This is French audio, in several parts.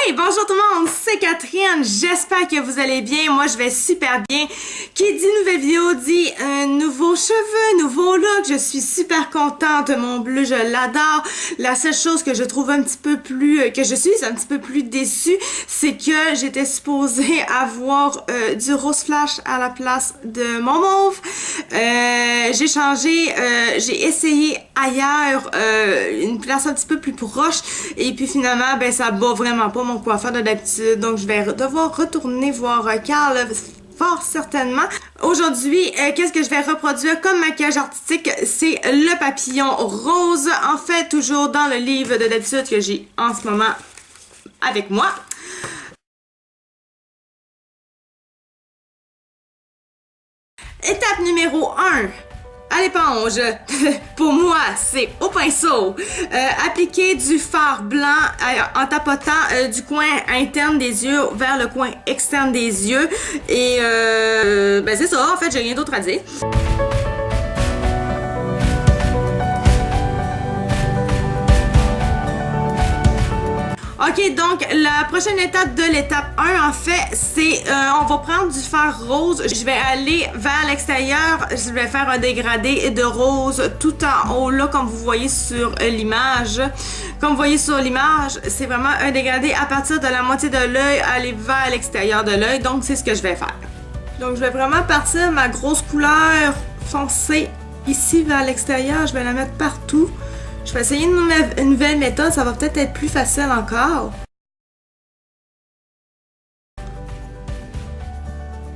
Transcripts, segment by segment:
Hey, bonjour tout le monde, c'est Catherine, j'espère que vous allez bien, moi je vais super bien. Qui dit nouvelle vidéo dit nouveaux cheveux, nouveau look, je suis super contente, mon bleu je l'adore. La seule chose que je trouve un petit peu plus, que je suis un petit peu plus déçue, c'est que j'étais supposée avoir du rose flash à la place de mon mauve. J'ai changé, j'ai essayé ailleurs, une place un petit peu plus proche, et puis finalement, ben ça bat vraiment pas mon coiffeur de d'habitude, donc je vais devoir retourner voir Carl fort certainement. Aujourd'hui, qu'est-ce que je vais reproduire comme maquillage artistique? C'est le papillon rose, en fait toujours dans le livre de d'habitude que j'ai en ce moment avec moi. Étape numéro 1. À l'éponge, pour moi, c'est au pinceau. Appliquer du fard blanc en tapotant du coin interne des yeux vers le coin externe des yeux. Et ben c'est ça, en fait, j'ai rien d'autre à dire. Ok, donc la prochaine étape de l'étape 1, en fait, c'est on va prendre du fard rose. Je vais aller vers l'extérieur, je vais faire un dégradé de rose tout en haut là, comme vous voyez sur l'image. Comme vous voyez sur l'image, c'est vraiment un dégradé à partir de la moitié de l'œil, aller vers l'extérieur de l'œil. Donc c'est ce que je vais faire. Donc je vais vraiment partir ma grosse couleur foncée ici vers l'extérieur. Je vais la mettre partout. Je vais essayer une nouvelle méthode, ça va peut-être être plus facile encore.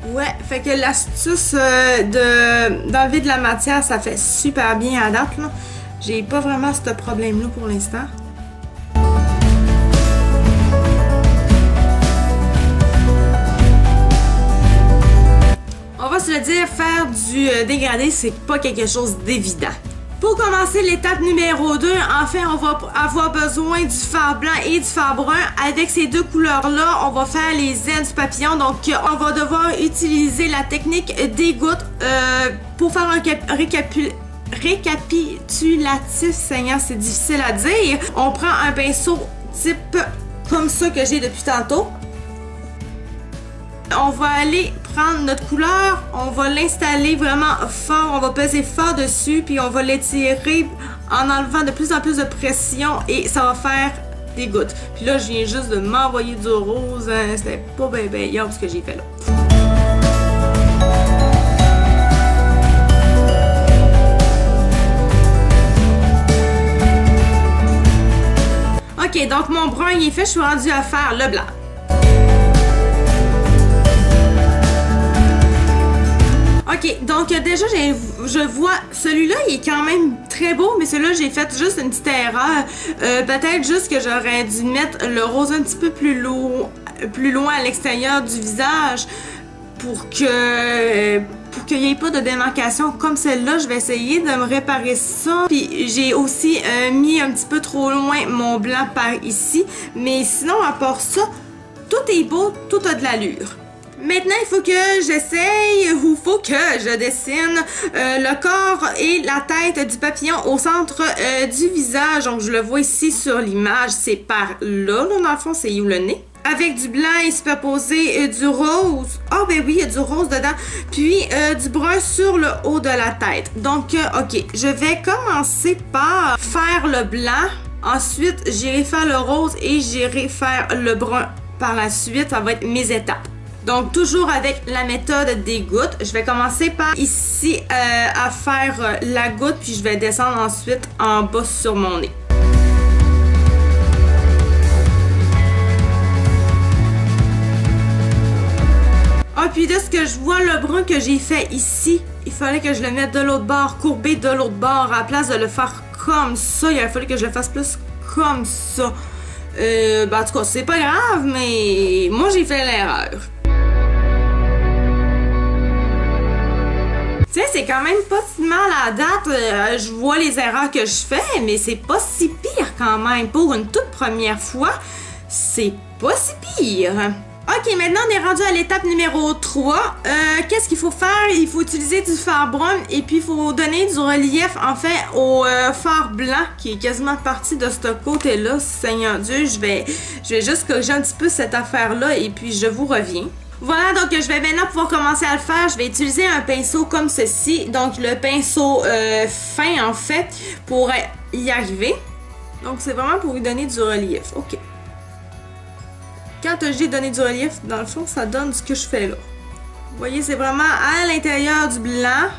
Ouais, fait que l'astuce d'enlever de la matière, ça fait super bien à date, là. J'ai pas vraiment ce problème-là pour l'instant. On va se le dire, faire du dégradé, c'est pas quelque chose d'évident. Pour commencer l'étape numéro 2, en fait, on va avoir besoin du fard blanc et du fard brun. Avec ces deux couleurs-là, on va faire les ailes du papillon. Donc, on va devoir utiliser la technique des gouttes pour faire un récapitulatif. Seigneur, c'est difficile à dire. On prend un pinceau type comme ça que j'ai depuis tantôt. On va aller prendre notre couleur, on va l'installer vraiment fort, on va peser fort dessus, puis on va l'étirer en enlevant de plus en plus de pression et ça va faire des gouttes. Puis là, je viens juste de m'envoyer du rose, c'était pas bien ce que j'ai fait là. Ok, donc mon brun il est fait, je suis rendue à faire le blanc. Ok, donc déjà, je vois, celui-là, il est quand même très beau, mais celui-là, j'ai fait juste une petite erreur. Peut-être juste que j'aurais dû mettre le rose un petit peu plus loin à l'extérieur du visage pour qu'il n'y ait pas de démarcation comme celle-là. Je vais essayer de me réparer ça. Puis j'ai aussi mis un petit peu trop loin mon blanc par ici. Mais sinon, à part ça, tout est beau, tout a de l'allure. Maintenant, il faut que j'essaye ou faut que je dessine le corps et la tête du papillon au centre du visage. Donc, je le vois ici sur l'image, c'est par là, dans le fond, c'est où le nez. Avec du blanc et superposé du rose. Ah ben oui, il y a du rose dedans. Puis du brun sur le haut de la tête. Donc, ok, je vais commencer par faire le blanc. Ensuite, j'irai faire le rose et j'irai faire le brun par la suite. Ça va être mes étapes. Donc, toujours avec la méthode des gouttes, je vais commencer par ici à faire la goutte, puis je vais descendre ensuite en bas sur mon nez. Ah, puis de ce que je vois, le brun que j'ai fait ici, il fallait que je le mette de l'autre bord, courbé de l'autre bord, à la place de le faire comme ça, il fallait que je le fasse plus comme ça. Ben, en tout cas, c'est pas grave, mais moi, j'ai fait l'erreur. Tu sais, c'est quand même pas si mal à date. Je vois les erreurs que je fais, mais c'est pas si pire quand même. Pour une toute première fois, c'est pas si pire. Ok, maintenant on est rendu à l'étape numéro 3. Qu'est-ce qu'il faut faire? Il faut utiliser du fard brun et puis il faut donner du relief en fait au fard blanc qui est quasiment parti de ce côté-là. Seigneur Dieu, je vais juste corriger un petit peu cette affaire-là et puis je vous reviens. Voilà, donc je vais maintenant pouvoir commencer à le faire. Je vais utiliser un pinceau comme ceci. Donc le pinceau fin en fait pour y arriver. Donc c'est vraiment pour lui donner du relief. Ok. Quand j'ai donné du relief, dans le fond, ça donne ce que je fais là. Vous voyez, c'est vraiment à l'intérieur du blanc.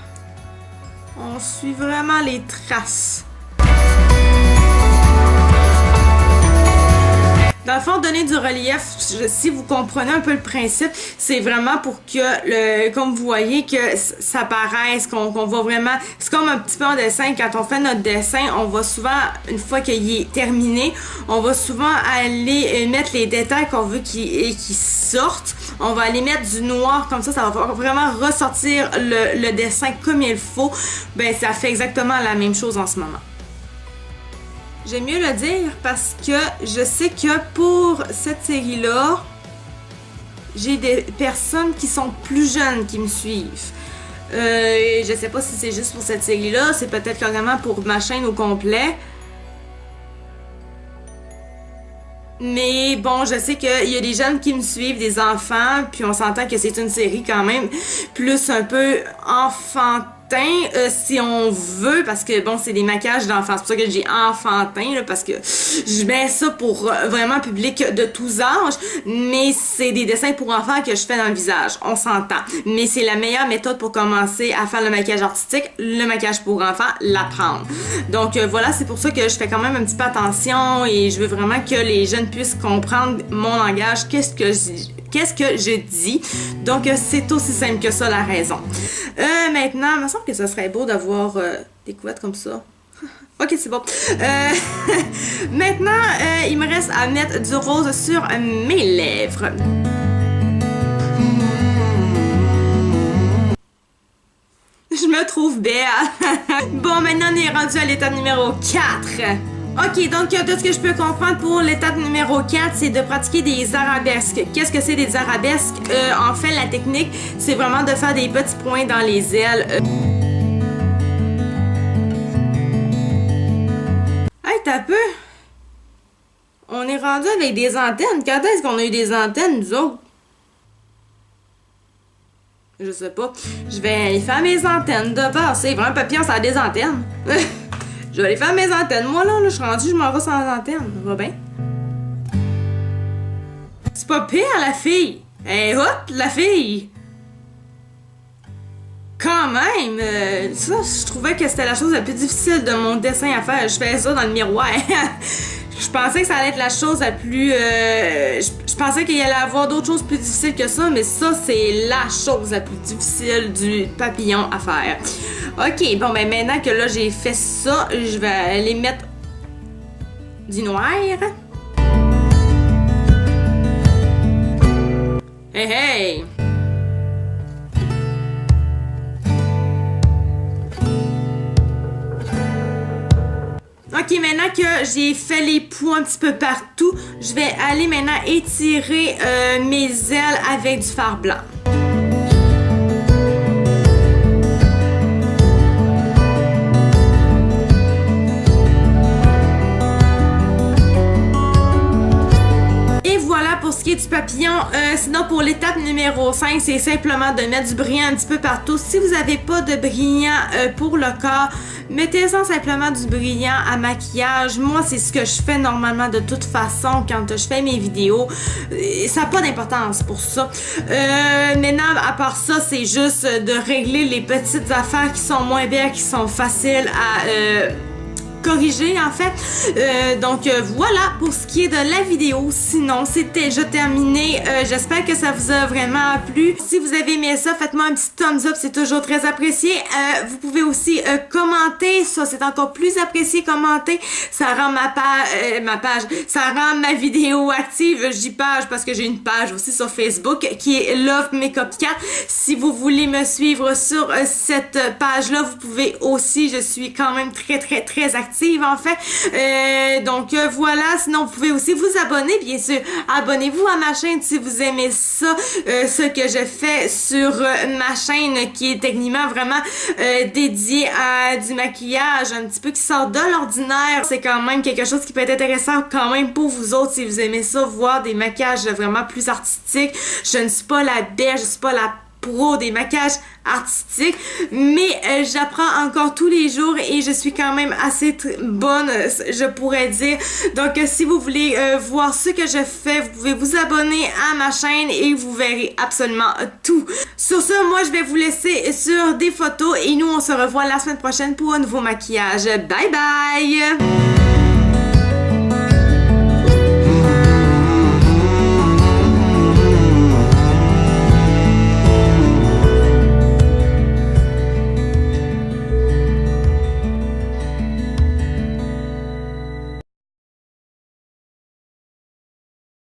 On suit vraiment les traces. Dans le fond, donner du relief, si vous comprenez un peu le principe, c'est vraiment pour que, comme vous voyez, que ça paraisse, qu'on voit vraiment... C'est comme un petit peu en dessin. Quand on fait notre dessin, on va souvent, une fois qu'il est terminé, on va souvent aller mettre les détails qu'on veut qu'ils sortent. On va aller mettre du noir, comme ça va vraiment ressortir le dessin comme il faut. Ben, ça fait exactement la même chose en ce moment. J'aime mieux le dire parce que je sais que pour cette série-là, j'ai des personnes qui sont plus jeunes qui me suivent. Je sais pas si c'est juste pour cette série-là, c'est peut-être carrément pour ma chaîne au complet. Mais bon, je sais qu'il y a des jeunes qui me suivent, des enfants, puis on s'entend que c'est une série quand même plus un peu enfantine. Si on veut, parce que bon, c'est des maquillages d'enfants, c'est pour ça que j'ai enfantin là, parce que je mets ça pour vraiment public de tous âges, mais c'est des dessins pour enfants que je fais dans le visage, on s'entend, mais c'est la meilleure méthode pour commencer à faire le maquillage artistique, le maquillage pour enfants, l'apprendre. Donc voilà, c'est pour ça que je fais quand même un petit peu attention et je veux vraiment que les jeunes puissent comprendre mon langage, qu'est-ce que je dis. Donc c'est aussi simple que ça la raison. Maintenant, il me semble que ça serait beau d'avoir des couettes comme ça. Ok, c'est bon. Maintenant, il me reste à mettre du rose sur mes lèvres. Je me trouve belle. Bon, maintenant on est rendu à l'étape numéro 4. Ok, donc tout ce que je peux comprendre pour l'étape numéro 4, c'est de pratiquer des arabesques. Qu'est-ce que c'est des arabesques? En fait, la technique, c'est vraiment de faire des petits points dans les ailes. Hey, t'as peu? On est rendu avec des antennes. Quand est-ce qu'on a eu des antennes, nous autres? Je sais pas. Je vais aller faire mes antennes de base. C'est vraiment un papillon, ça a des antennes. Je vais aller faire mes antennes. Moi, là, je suis rendue, je m'en vais sans antenne. Ça va bien? C'est pas pire, la fille. Elle est hot, la fille. Quand même, ça, je trouvais que c'était la chose la plus difficile de mon dessin à faire. Je fais ça dans le miroir. Je pensais que ça allait être la chose la plus... je pensais qu'il y allait avoir d'autres choses plus difficiles que ça, mais ça, c'est la chose la plus difficile du papillon à faire. Ok, bon, ben maintenant que là, j'ai fait ça, je vais aller mettre du noir. Hey, hey! Ok, maintenant que j'ai fait les poux un petit peu partout, je vais aller maintenant étirer mes ailes avec du fard blanc. Pour ce qui est du papillon, sinon pour l'étape numéro 5, c'est simplement de mettre du brillant un petit peu partout. Si vous n'avez pas de brillant pour le corps, mettez-en simplement du brillant à maquillage. Moi, c'est ce que je fais normalement de toute façon quand je fais mes vidéos. Ça n'a pas d'importance pour ça. Maintenant, à part ça, c'est juste de régler les petites affaires qui sont moins belles, qui sont faciles à... corriger en fait. Donc voilà pour ce qui est de la vidéo. Sinon, c'était déjà terminé. J'espère que ça vous a vraiment plu. Si vous avez aimé ça, faites-moi un petit thumbs up, c'est toujours très apprécié. Vous pouvez aussi commenter, ça c'est encore plus apprécié, commenter. Ça rend ça rend ma vidéo active. Je dis page parce que j'ai une page aussi sur Facebook qui est Love Makeup Cat. Si vous voulez me suivre sur cette page-là, vous pouvez aussi. Je suis quand même très active créative en fait. Donc voilà, sinon vous pouvez aussi vous abonner, bien sûr. Abonnez-vous à ma chaîne si vous aimez ça, ce que je fais sur ma chaîne qui est techniquement vraiment dédiée à du maquillage un petit peu qui sort de l'ordinaire. C'est quand même quelque chose qui peut être intéressant quand même pour vous autres si vous aimez ça, voir des maquillages vraiment plus artistiques. Je ne suis pas la belle, je suis pas la pro des maquillages artistiques, mais j'apprends encore tous les jours et je suis quand même assez bonne, je pourrais dire. Donc si vous voulez voir ce que je fais, vous pouvez vous abonner à ma chaîne et vous verrez absolument tout. Sur ce, moi je vais vous laisser sur des photos et nous on se revoit la semaine prochaine pour un nouveau maquillage. Bye bye!